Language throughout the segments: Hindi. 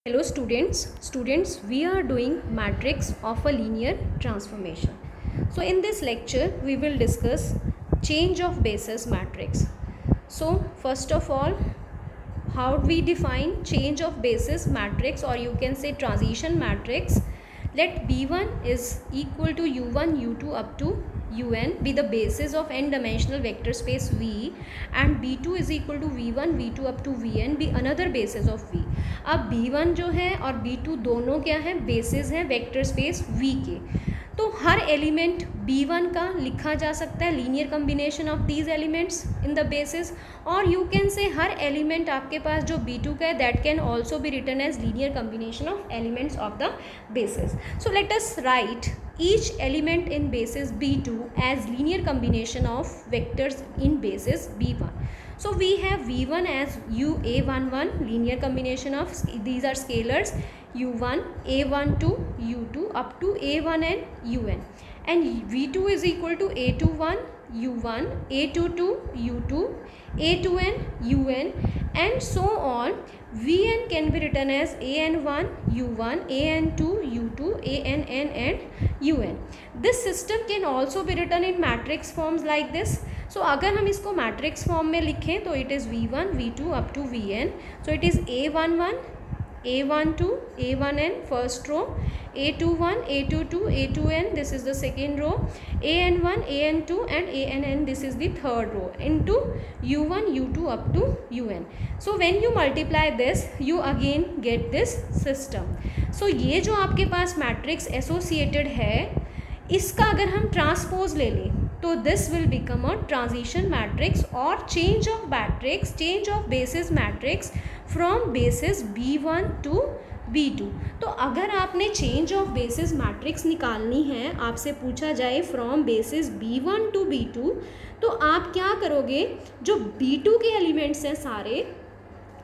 Hello students we are doing matrix of a linear transformation. So in this lecture we will discuss change of basis matrix. So first of all, how we define change of basis matrix, or you can say transition matrix. Let B1 is equal to U1 U2 up to UN be the basis of n dimensional vector space V, and B2 is equal to V1 V2 up to Vn be another basis of V. अब B1 जो है और B2 दोनों क्या है, बेसिस है वेक्टर स्पेस V के. तो हर एलिमेंट B1 का लिखा जा सकता है linear combination of these elements in the basis, और यू कैन से हर एलिमेंट आपके पास जो B2 का है that can also be written as linear combination of elements of the basis. So let us write each element in basis B2 as linear combination of vectors in basis B1. So we have V1 as UA11 linear combination of these are scalars U1 A12 U2 up to A1n UN, and V2 is equal to A21 U1 A22 U2 A2n UN and so on. Vn can be written as an1 u1 an2 u2 ann and un. This system can also be written in matrix forms like this. So अगर हम इसको matrix form में लिखें तो it is v1 v2 up to vn. So it is a11 a12 a1n first row, a21 a22 a2n this is the second row, an1 an2 and ann this is the third row into u1 u2 up to un. So when you multiply this you again get this system. So ये जो आपके पास मैट्रिक्स एसोसिएटेड है इसका अगर हम ट्रांसपोज ले लें तो this will become a transition matrix और change of matrix, change of basis matrix from basis B1 to B2. तो अगर आपने चेंज ऑफ बेसिस मैट्रिक्स निकालनी है, आपसे पूछा जाए from basis B1 to B2, तो आप क्या करोगे, जो B2 के एलिमेंट्स हैं सारे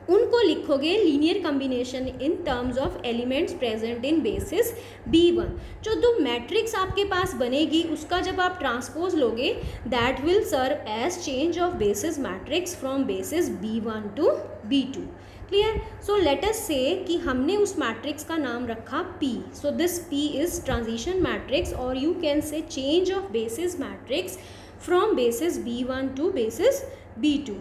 उनको लिखोगे linear combination in terms of elements present in basis B1. जो मैट्रिक्स आपके पास बनेगी उसका जब आप ट्रांसपोज लोगे that will serve as change of basis matrix from basis B1 to B2. Clear. So let us say कि हमने उस मैट्रिक्स का नाम रखा P. So this P is transition matrix और you can say change of basis matrix from basis B1 to basis B2.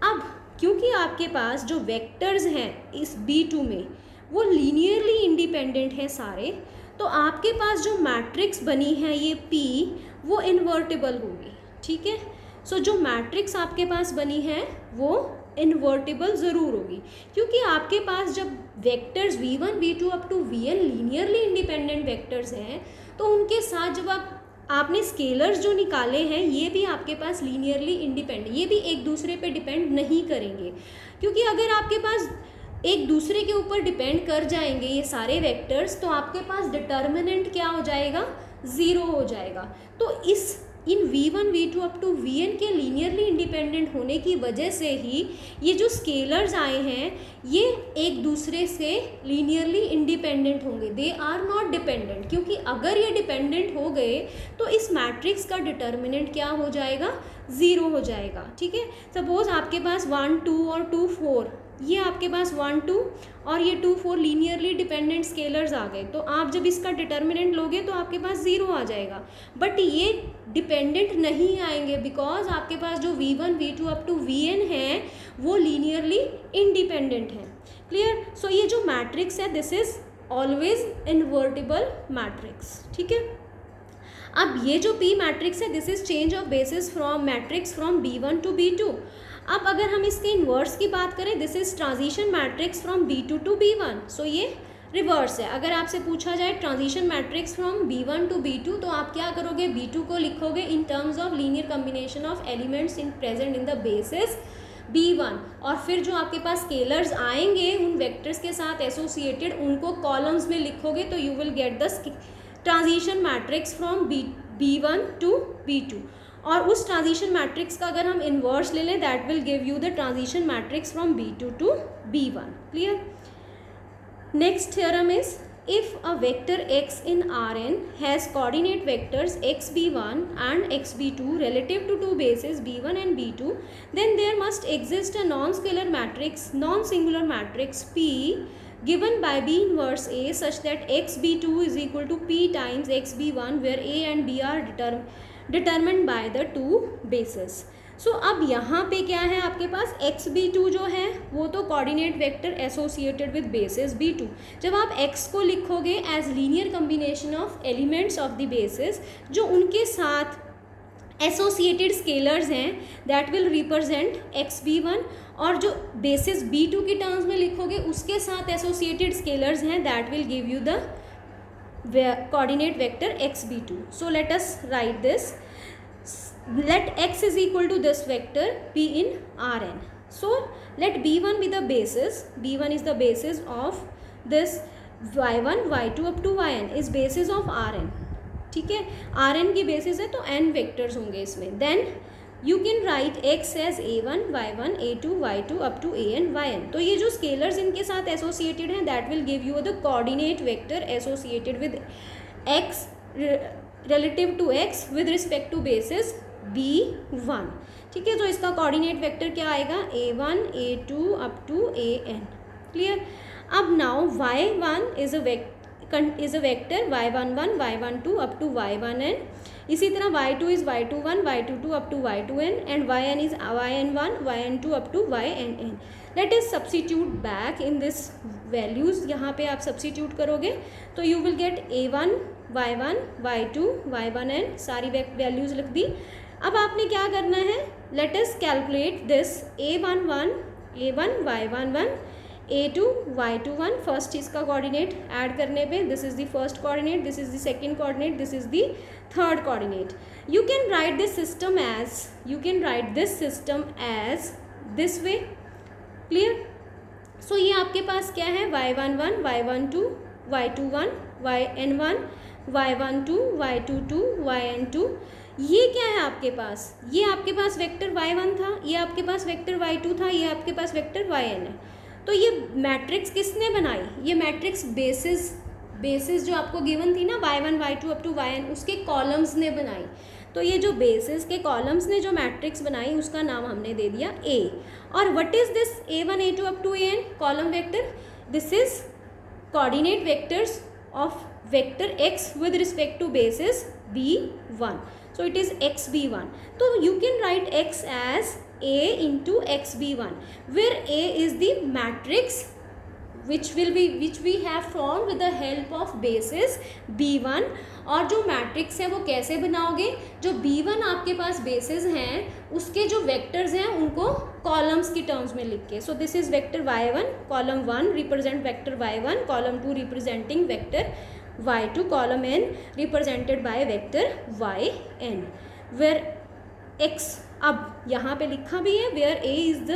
अब क्योंकि आपके पास जो वेक्टर्स हैं इस B2 में वो लीनियरली इंडिपेंडेंट हैं सारे, तो आपके पास जो मैट्रिक्स बनी है ये P वो इन्वर्टिबल होगी. ठीक है. सो जो मैट्रिक्स आपके पास बनी है वो इन्वर्टिबल ज़रूर होगी, क्योंकि आपके पास जब vectors V1 V2 up to Vn linearly independent vectors हैं तो उनके साथ जब आपने स्केलर्स जो निकाले हैं ये भी आपके पास लीनियरली इंडिपेंडेंट, ये भी एक दूसरे पे डिपेंड नहीं करेंगे, क्योंकि अगर आपके पास एक दूसरे के ऊपर डिपेंड कर जाएंगे ये सारे वेक्टर्स तो आपके पास डिटर्मिनेंट क्या हो जाएगा, ज़ीरो हो जाएगा. तो इन V1 V2 up to Vn के लीनियरली इंडिपेंडेंट होने की वजह से ही ये जो स्केलर्स आए हैं ये एक दूसरे से लीनियरली इंडिपेंडेंट होंगे. दे आर नॉट डिपेंडेंट, क्योंकि अगर ये डिपेंडेंट हो गए तो इस मैट्रिक्स का डिटर्मिनेंट क्या हो जाएगा, ज़ीरो हो जाएगा. ठीक है. सपोज आपके पास 1 2 और 2 4, ये आपके पास 1 2 और ये 2 4 लीनियरली डिपेंडेंट स्केलर्स आ गए, तो आप जब इसका डिटर्मिनेंट लोगे तो आपके पास ज़ीरो आ जाएगा. बट ये डिपेंडेंट नहीं आएंगे बिकॉज आपके पास जो V1 V2 up to Vn है वो लीनियरली इंडिपेंडेंट है. क्लियर. सो ये जो मैट्रिक्स है this is always invertible matrix. ठीक है. अब ये जो P मैट्रिक्स है this is change of basis from matrix from B1 to B2. अब अगर हम इसके इन्वर्स की बात करें this is transition matrix from B2 to B1. So ये रिवर्स है. अगर आपसे पूछा जाए transition matrix from B1 to B2 तो आप क्या करोगे, B2 को लिखोगे in terms of linear combination of elements in present in the basis B1, और फिर जो आपके पास स्केलर्स आएंगे उन वेक्टर्स के साथ एसोसिएटेड उनको कॉलम्स में लिखोगे तो you will get the transition matrix from B1 to B2. और उस ट्रांजिशन मैट्रिक्स का अगर हम इन्वर्स ले लें that will give you the transition matrix from B2 to B1. Clear. Next theorem is if a vector x in Rn has coordinate vectors xb1 and xb2 relative to two bases b1 and b2, then there must exist a non-scalar matrix, non-singular matrix P given by B inverse A such that xb2 is equal to P times xb1 where A and B are determined by the two bases. सो अब यहाँ पे क्या है आपके पास xb2 जो है वो तो coordinate vector associated with basis b2. जब आप x को लिखोगे as linear combination of elements of the basis जो उनके साथ एसोसिएटेड स्केलर्स हैं दैट विल रिप्रेजेंट xb1, और जो बेसिस b2 की टर्म्स में लिखोगे उसके साथ एसोसिएटेड स्केलर्स हैं that will give you the coordinate vector xb2. So let us right this. Let x is equal to this vector p in Rn. So let b1 be the basis. b1 is the basis of this y1 y2 up to yn is basis of Rn. ठीक है, Rn की basis है तो n vectors होंगे इसमें. Then you can write x as a1 y1 a2 y2 up to an yn. तो ये जो scalars इनके साथ associated हैं that will give you the coordinate vector associated with x relative to x with respect to basis b1. ठीक है, तो इसका कोऑर्डिनेट वेक्टर क्या आएगा a1 a2 up to an. Clear. अब now y1 is a vector y11 y12 up to y1n. इसी तरह y2 is y21 y22 up to y2n and yn is yn1 yn2 up टूynn. Let is substitute back in this values. यहाँ पे आप सब्स्टिट्यूट करोगे तो you will gate a1 y1 y2 y1n सारी वैल्यूज लिख दी. अब आपने क्या करना है, let us calculate this a11 a1 y11 a2 y21. First इसका कोऑर्डिनेट ऐड करने पे this is the first coordinate, this is the second coordinate, this is the third coordinate. You can write this system as this way. Clear. So ये आपके पास क्या है y11 y12 y21 yn1 y12 y22 yn2. ये क्या है आपके पास, ये आपके पास वेक्टर y1 था, ये आपके पास वेक्टर y2 था, ये आपके पास वेक्टर yn है. तो ये मैट्रिक्स किसने बनाई, ये मैट्रिक्स बेसिस जो आपको गिवन थी ना y1 y2 up to yn उसके कॉलम्स ने बनाई. तो ये जो बेसिस के कॉलम्स ने जो मैट्रिक्स बनाई उसका नाम हमने दे दिया A. और what is this a1 a2 up to an column vector, this is coordinate vectors of vector x with respect to basis b1. So it is xb1. So you can write x as a into xb1 where a is the matrix which we have formed with the help of basis b1. और जो मैट्रिक्स है वो कैसे बनाओगे, जो b1 आपके पास बेसिस हैं उसके जो वेक्टर्स हैं उनको कॉलम्स की टर्म्स में लिख के. So this is vector y1 column 1 represent vector y1, column 2 representing vector y2, column n represented by vector yn, where x अब यहाँ पे लिखा भी है वेयर a इज द.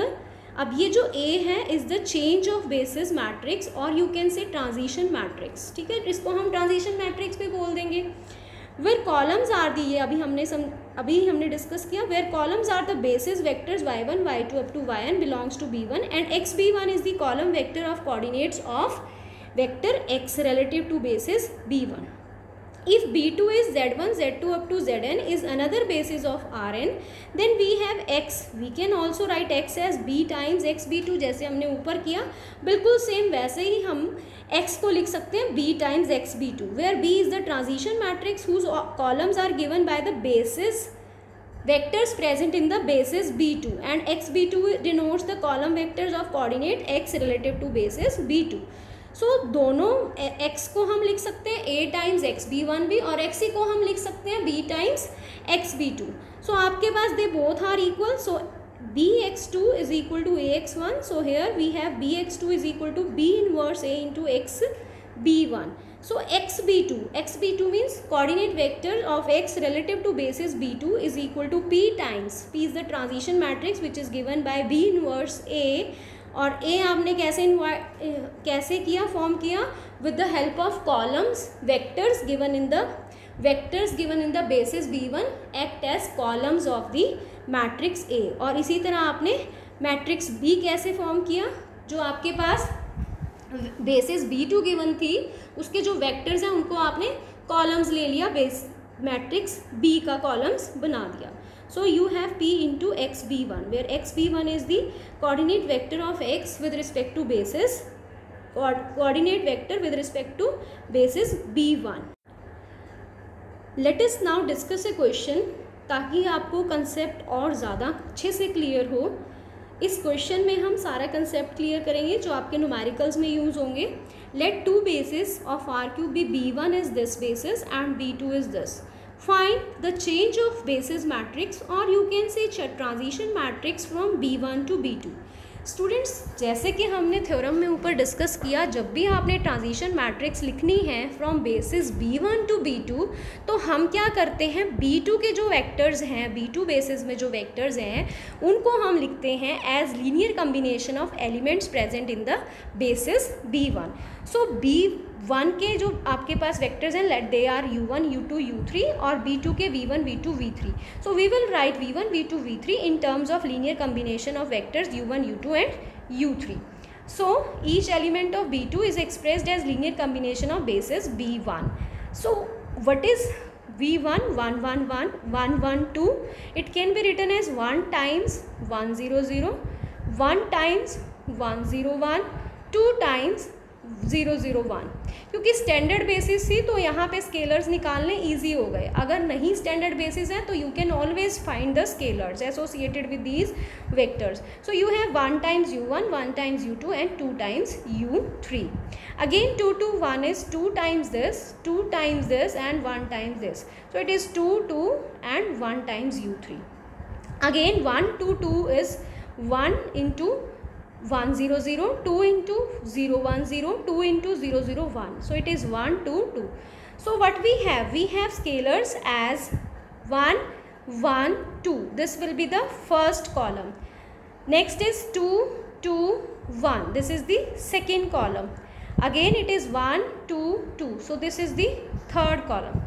अब ये जो a है is the change of basis matrix और you can say transition matrix. ठीक है, इसको हम ट्रांजिशन मैट्रिक्स भी बोल देंगे. वेयर कॉलम्स आर दी, ये अभी हमने डिस्कस किया. Where columns are the basis vectors y1 y2 up to yn belongs to b1 and xb1 is the column vector of coordinates of vector x relative to basis b1. If b2 is z1 z2 up to zn is another basis of Rn, then we have x. We can also write x as b times xb2 जैसे हमने ऊपर किया. बिल्कुल सेम वैसे ही हम x को लिख सकते हैं b times xb2 where b is the transition matrix whose columns are given by the basis vectors present in the basis b2 and xb2 denotes the column vectors of coordinate x relative to basis b2. सो दोनों x को हम लिख सकते हैं a टाइम्स xb1 भी और x को हम लिख सकते हैं b टाइम्स xb2. सो आपके पास दे बोथ आर इक्वल. सो bx2 is equal to ax1. So here we have bx2 is equal to b inverse a into xb1. So xb2 means coordinate vector of x relative to basis b2 is equal to p times, p is the transition matrix which is given by b inverse a. और a आपने कैसे किया, फॉर्म किया with the help of columns vectors given in the basis b1 act as columns of the matrix a. और इसी तरह आपने मैट्रिक्स b कैसे फॉर्म किया, जो आपके पास बेसिस b2 गिवन थी उसके जो वेक्टर्स हैं उनको आपने कॉलम्स ले लिया, मैट्रिक्स b का कॉलम्स बना दिया. So you have p into xb1 where xb1 is the coordinate vector of x with respect to basis coordinate vector with respect to basis B1. Let us now discuss a question ताकि आपको कंसेप्ट और ज़्यादा अच्छे से क्लियर हो. इस क्वेश्चन में हम सारा कंसेप्ट क्लियर करेंगे जो आपके न्यूमेरिकल्स में यूज़ होंगे. Let two basis of R cube B B1 is this basis and B2 is this. Find the change of basis matrix और you can say transition matrix from B1 to B2. Students, जैसे कि हमने थ्योरम में ऊपर डिस्कस किया, जब भी आपने ट्रांजिशन मैट्रिक्स लिखनी है from basis B1 to B2 तो हम क्या करते हैं, B2 के जो वेक्टर्स हैं, B2 बेसिस में जो वेक्टर्स हैं उनको हम लिखते हैं as linear combination of elements present in the basis B1. So B1 के जो आपके पास वेक्टर्स हैं, let they are U1, U2, U3 और B2 के V1, V2, V3. So we will write V1, V2, V3 in terms of linear combination of vectors U1, U2 and U3. So each element of B2 is expressed as linear combination of bases B1. So what is V1? 1, 1, 1, 1, 1, 2. It can be written as 1 times 1, 0, 0, 1 times 1, 0, 1, 2 times 0, 0, 1. क्योंकि स्टैंडर्ड बेसिस थी तो यहाँ पे स्केलर्स निकालने ईजी हो गए. अगर नहीं स्टैंडर्ड बेसिस है तो you can always find the scalars associated with these vectors. So you have 1 times U1, 1 times U2 and 2 times U3. Again 2 to 1 is 2 times this, 2 times this and 1 times this. So it is 2, 2 and 1 times U3. Again 1 to 2 is 1 into 1, 0, 0, 2 into 0, 1, 0, 2 into 0, 0, 1. So it is 1, 2, 2. So what we have scalars as 1, 1, 2. This will be the first column. Next is 2, 2, 1. This is the second column. Again it is 1, 2, 2. So this is the third column.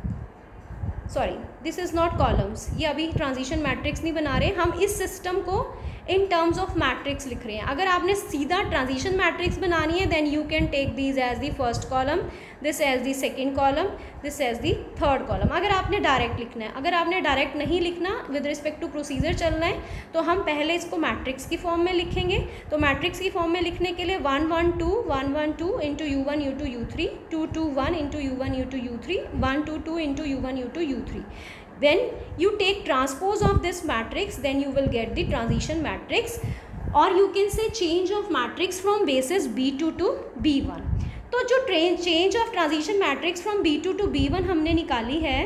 Sorry, this is not columns. ये अभी ट्रांजिशन मैट्रिक्स नहीं बना रहे, हम इस सिस्टम को इन टर्म्स ऑफ मैट्रिक्स लिख रहे हैं. अगर आपने सीधा ट्रांजिशन मैट्रिक्स बनानी है then you can take these as the first column, this as the second column, this as the third column. अगर आपने डायरेक्ट लिखना है, अगर आपने डायरेक्ट नहीं लिखना, विद रिस्पेक्ट टू प्रोसीजर चलना है, तो हम पहले इसको मैट्रिक्स की फॉर्म में लिखेंगे. तो मैट्रिक्स की फॉर्म में लिखने के लिए 1, 1, 2, 1, 1, 2 into U1, U2, U3, 2, 2, 1 into U1, U2, U3, 1, 2, 2 into U1, U2, U3. When you take transpose of this matrix, then you will get the transition matrix, or you can say change of matrix from basis B2 to B1. तो जो change of transition matrix from B2 to B1 हमने निकाली है,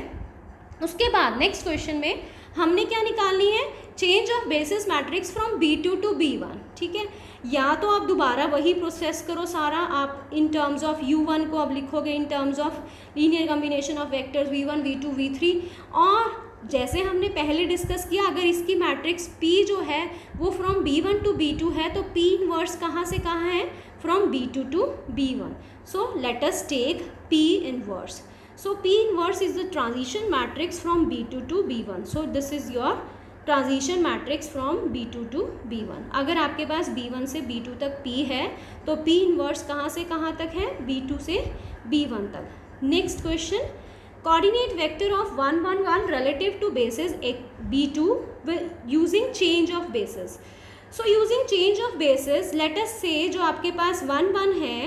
उसके बाद नेक्स्ट क्वेश्चन में हमने क्या निकालनी है, change of basis matrix from B2 to B1. ठीक है, या तो आप दोबारा वही प्रोसेस करो सारा, आप इन टर्म्स ऑफ U1 को अब लिखोगे in terms of linear combination of vectors V1, V2, V3, और जैसे हमने पहले डिस्कस किया, अगर इसकी मैट्रिक्स P जो है वो फ्रॉम B1 टू B2 है तो P इनवर्स कहाँ से कहाँ है, from B2 to B1. So let us take P inverse. So P inverse is the transition matrix from B2 to B1. So this is your transition matrix from B2 to B1. अगर आपके पास B1 से B2 तक P है तो P inverse कहाँ से कहाँ तक है, B2 से B1 तक. Next question, coordinate vector of 1, 1, 1 relative to basis B2 using change of basis. So using change of basis, let us say जो आपके पास 1, 1 है,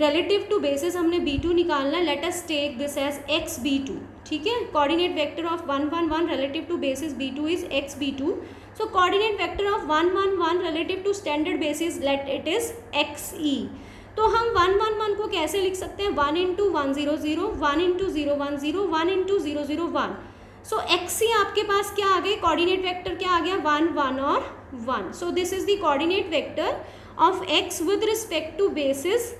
रिलेटिव टू बेसिस हमने B2 निकालना है. Let us take this as XB2. ठीक है, coordinate vector of 1, 1, 1 relative to basis B2 is XB2. So coordinate vector of 1, 1, 1 relative to standard basis, let it is XE. तो हम 1, 1, 1 को कैसे लिख सकते हैं, 1 इंटू 1, 0, 0, 1 इंटू 0, 1, 0, 1 इंटू 0, 0, 1. सो XE आपके पास क्या आ गए, कोऑर्डिनेट वेक्टर क्या आ गया, 1, 1 और 1. So this is the coordinate vector of X with respect to basis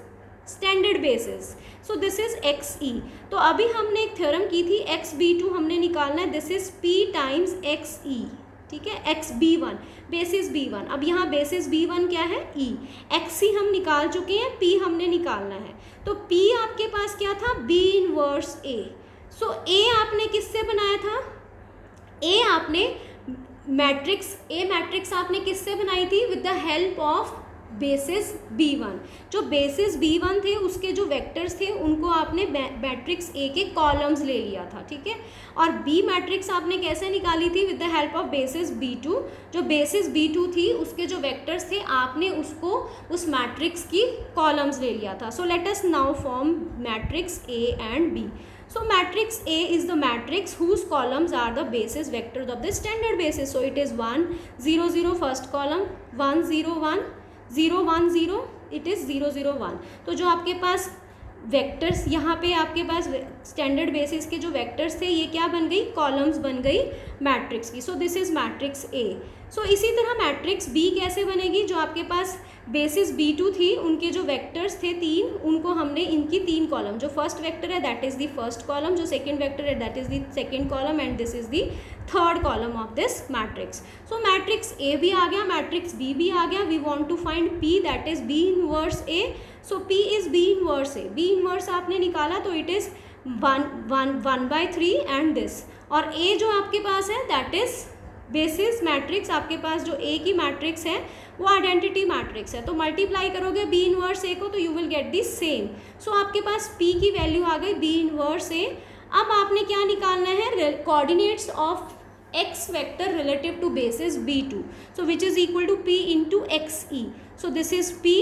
standard basis. So this is XE. तो अभी हमने एक थ्योरम की थी, XB2 हमने निकालना है, this is P times XE. ठीक है, XB1 बेसिस B1. अब यहाँ बेसिस B1 क्या है, E. XE हम निकाल चुके हैं, P हमने निकालना है. तो P आपके पास क्या था, B inverse A. So A आपने किससे बनाया था, A आपने मैट्रिक्स आपने किससे बनाई थी, with the help of basis B1. जो बेसिस B1 थे उसके जो वेक्टर्स थे उनको आपने मैट्रिक्स ए के कॉलम्स ले लिया था, ठीक है। और बी मैट्रिक्स आपने कैसे निकाली थी, with the help of basis B2। जो बेसिस B2 थी उसके जो वेक्टर्स थे आपने उसको उस मैट्रिक्स की कॉलम्स ले लिया था। So let us now form matrix A and B. So matrix A is the matrix whose columns are the basis vectors of the standard basis. So it is 1 0 0 first column, 1 0 1 0 1 0, it is 0 0 1। तो जो आपके पास वेक्टर्स यहाँ पे आपके पास स्टैंडर्ड बेसिस के जो वेक्टर्स थे ये क्या बन गई, कॉलम्स बन गई मैट्रिक्स की। So this is matrix A. So इसी तरह मैट्रिक्स बी कैसे बनेगी, जो आपके पास बेसिस B2 थी उनके जो वेक्टर्स थे 3, उनको हमने इनकी 3 कॉलम, जो फर्स्ट वेक्टर है that is the first column, जो सेकंड वेक्टर है that is the second column and this is the third column of this matrix. So matrix A भी आ गया, मैट्रिक्स बी भी आ गया। We want to find P that is B inverse A. So P is B inverse A. B inverse आपने निकाला तो इट इज 1/3 एंड दिस। और ए जो आपके पास है दैट इज बेसिस मैट्रिक्स, आपके पास जो ए की मैट्रिक्स है वो आइडेंटिटी मैट्रिक्स है। तो मल्टीप्लाई करोगे बी इनवर्स ए को तो you will get the same. So आपके पास पी की वैल्यू आ गई बी इनवर्स ए। अब आपने क्या निकालना है, coordinates of X vector relative to basis B2, so which is equal to P into X E. So this is P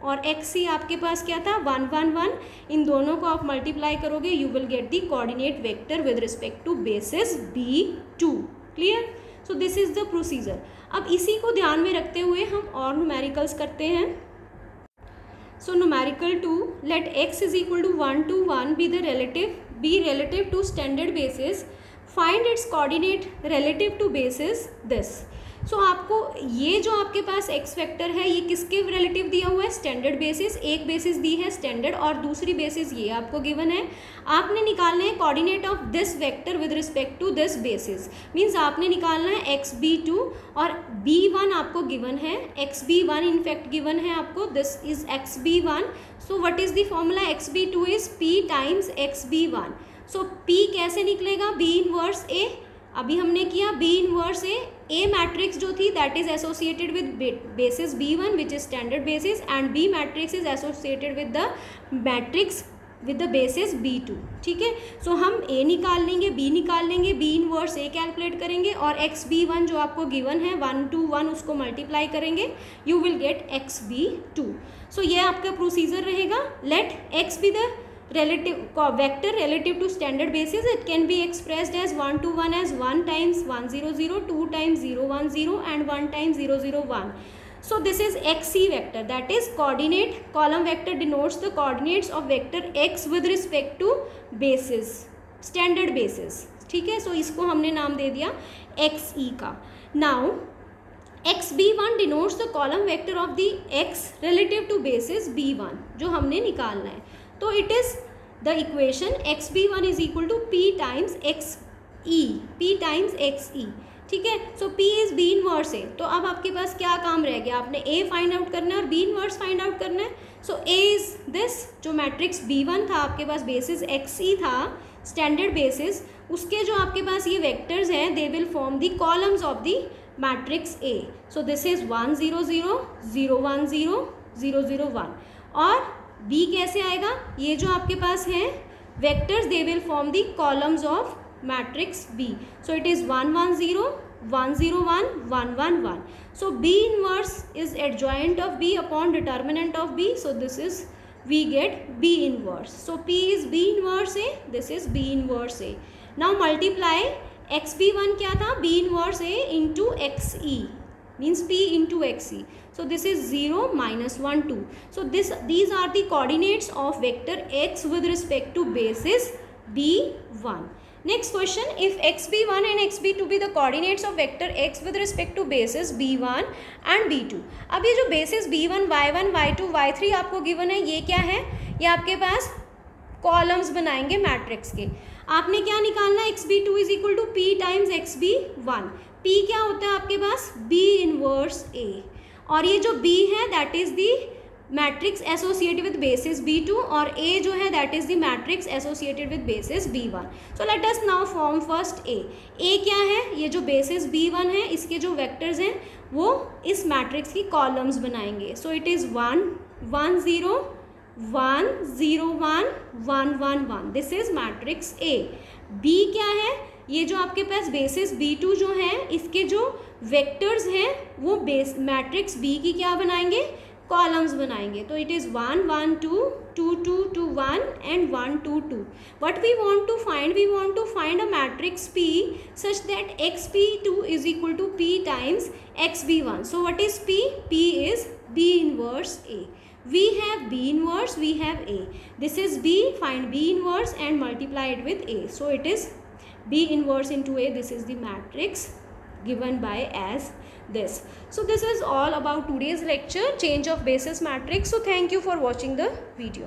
और एक्स ई आपके पास क्या था 1 1 1। इन दोनों को आप मल्टीप्लाई करोगे you will get the coordinate vector with respect to basis B2। Clear. So this is the procedure. अब इसी को ध्यान में रखते हुए हम और न्यूमेरिकल्स करते हैं। So numerical 2, let x is equal to 1 to 1 be relative to standard basis, find its coordinate relative to basis this। सो आपको ये जो आपके पास x वेक्टर है ये किसके रिलेटिव दिया हुआ है, स्टैंडर्ड बेसिस। एक बेसिस दी है स्टैंडर्ड और दूसरी बेसिस ये आपको गिवन है। आपने निकालना है coordinate of this vector with respect to this basis, means आपने निकालना है xB2 और B1 आपको गिवन है, xB1 इनफैक्ट गिवन है आपको, this is xB1। So what is the formula, xB2 is p times xB1। So p कैसे निकलेगा, b इनवर्स a। अभी हमने किया b इनवर्स ए मैट्रिक्स जो थी that is associated with basis B1 which is standard basis and b matrix is associated with the matrix with the basis B2। ठीक है। सो हम a निकाल लेंगे, b निकाल लेंगे, b इनवर्स a कैलकुलेट करेंगे और xB1 जो आपको गिवन है 1 to 1 उसको मल्टीप्लाई करेंगे, यू विल गेट xB2। सो ये आपका प्रोसीजर रहेगा। Let x be the relative vector relative to standard basis, it can be expressed as 1 to 1 as 1 times 1 0 0, 2 times 0 1 0 and 1 times 0 0 1. So this is xc vector, that is coordinate column vector denotes the coordinates of vector x with respect to basis, standard basis। ठीक है। सो इसको हमने नाम दे दिया xe का। Now xB1 denotes the column vector of the x relative to basis B1 जो हमने निकालना है। तो it is the equation xB1 is equal to p times xe, p times xe। ठीक है। So p is b inverse A. तो अब आपके पास क्या काम रह गया, आपने a फाइंड आउट करना है और b इनवर्स फाइंड आउट करना है। सो a इज दिस, जो मैट्रिक्स B1 था आपके पास बेसिस xe था स्टैंडर्ड बेसिस, उसके जो आपके पास ये वेक्टर्स हैं they will form the columns of the matrix A। So this is 1 0 0 0 1 0 0 0 1। और B कैसे आएगा, ये जो आपके पास है vectors they will form the columns of matrix B। So it is 1 1 0 1 0 1 1 1 1। So B inverse is adjoint of B upon determinant of B। So this is we get B inverse। So P is B inverse A, this is B inverse A। Now multiply xB1 क्या था, B inverse A into xe means P into xe। So this is 0 minus 1 2। So these are the coordinates of vector x with respect to basis B1। Next question, if xB1 and xB2 be the coordinates of vector x with respect to basis B1 and B2। अब ये जो basis B1 y1 y2 y3 आपको given है, ये क्या है, ये आपके पास कॉलम्स बनाएंगे मैट्रिक्स के। आपने क्या निकालना है, xB2 is equal to p times xB1। p क्या होता है आपके पास, b इनवर्स a, और ये जो b है that is the matrix associated with basis B2 और A जो है that is the matrix associated with basis B1। So let us now form first A। A क्या है, ये जो बेसिस B1 है इसके जो वेक्टर्स हैं वो इस मैट्रिक्स की कॉलम्स बनाएंगे। So it is 1 1 0 1 0 1 1 1 1, this is matrix A. B क्या है, ये जो आपके पास बेसिस B2 जो है, इसके जो वेक्टर्स हैं वो बेस मैट्रिक्स बी की क्या बनाएंगे, कॉलम्स बनाएंगे। तो it is 1 1 2 2 2 2 1 and 1 2 2। What we want to find, we want to find a matrix P such that xp2 is equal to P times xb1. So what is P? P is B inverse A. We have B inverse, we have A. This is B, find B inverse and multiply it with A. So it is B inverse into A. This is the matrix given by as this. So this is all about today's lecture, change of basis matrix. So thank you for watching the video.